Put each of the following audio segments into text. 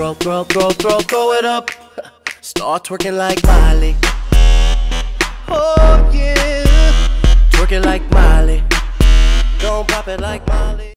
throw it up. Start twerking like Miley. Oh yeah, twerking like Miley. Don't pop it like Miley.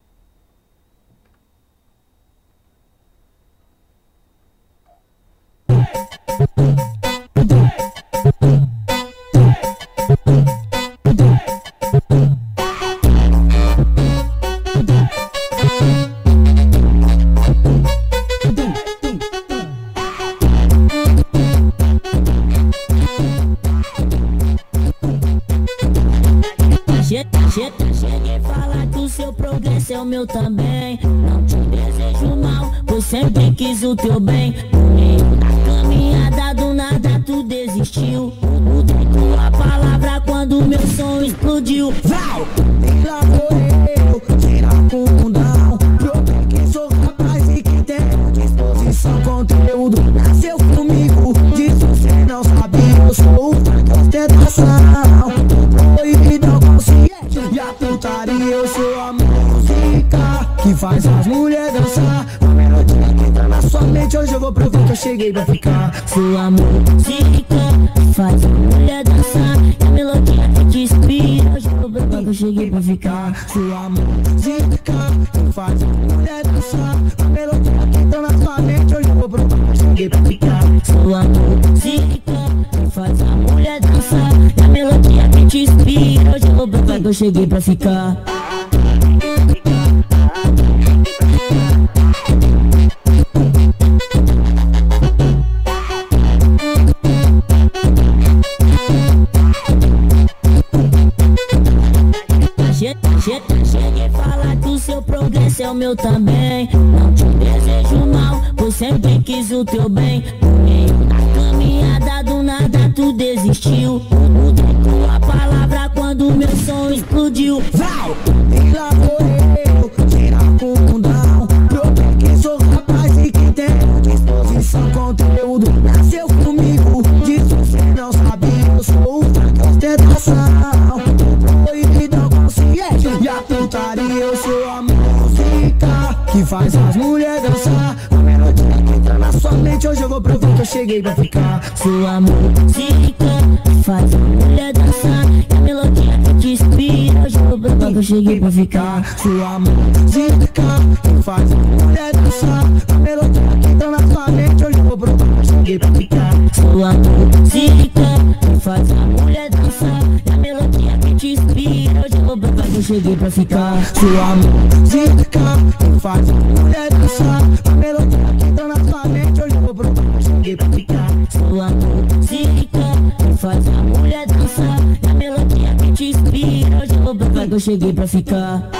Cheguei a falar que o seu progresso é o meu também. Não te desejo mal, pois sempre quis o teu bem. No meio da caminhada do nada tu desistiu. Mudei tua palavra quando meu som explodiu. Vai! Lá vou eu, tirar com o mundão. Provei que sou capaz e que tenho disposição. Conteúdo nasceu comigo, disso cê não sabia. Eu sou o fã da ostentação, proibidão consciente e a putaria. Eu sou a música que faz as mulheres dançar. A melodia que entra na sua mente, hoje eu vou provar que eu cheguei pra ficar. Sua música faz a mulher dançar, e a melodia que te inspira, hoje eu vou provar que eu cheguei pra ficar. Sua música faz a mulher dançar. A melodia que entra na sua mente, hoje eu vou provar que eu cheguei pra ficar. Sua música faz a mulher dançar, e a melodia que te inspira, hoje eu vou provar que eu cheguei pra ficar. Cheguei a falar que o seu progresso é o meu também. Não te desejo mal, pois sempre quis o teu bem. No meio da caminhada do nada tu desistiu. Mudei tua palavra quando meu som explodiu. Vai! Lá vou eu, tirar com o mundão. Provei que sou capaz e que tenho disposição. Conteúdo nasceu comigo, disso cê não sabia. Eu sou o fã da ostentação, proibidão consciente e a putaria. Eu sou a música que faz as mulheres dançar. A melodia que entra na sua mente, hoje eu vou provar que eu cheguei pra ficar. Sua música faz a mulher dançar, e a melodia que te inspira, hoje eu vou provar que eu cheguei pra ficar. Sua música faz a mulher dançar. A melodia que entra na sua mente, hoje eu vou provar que eu cheguei pra ficar. Sua música faz a mulher dançar, e a melodia que te inspira, hoje eu vou provar que eu cheguei pra ficar. Sua música faz a mulher dançar. A melodia que entra na sua mente, hoje eu vou provar que eu cheguei pra ficar. Sua música faz a mulher dançar, e a melodia que te inspira, hoje eu vou provar que eu cheguei pra ficar.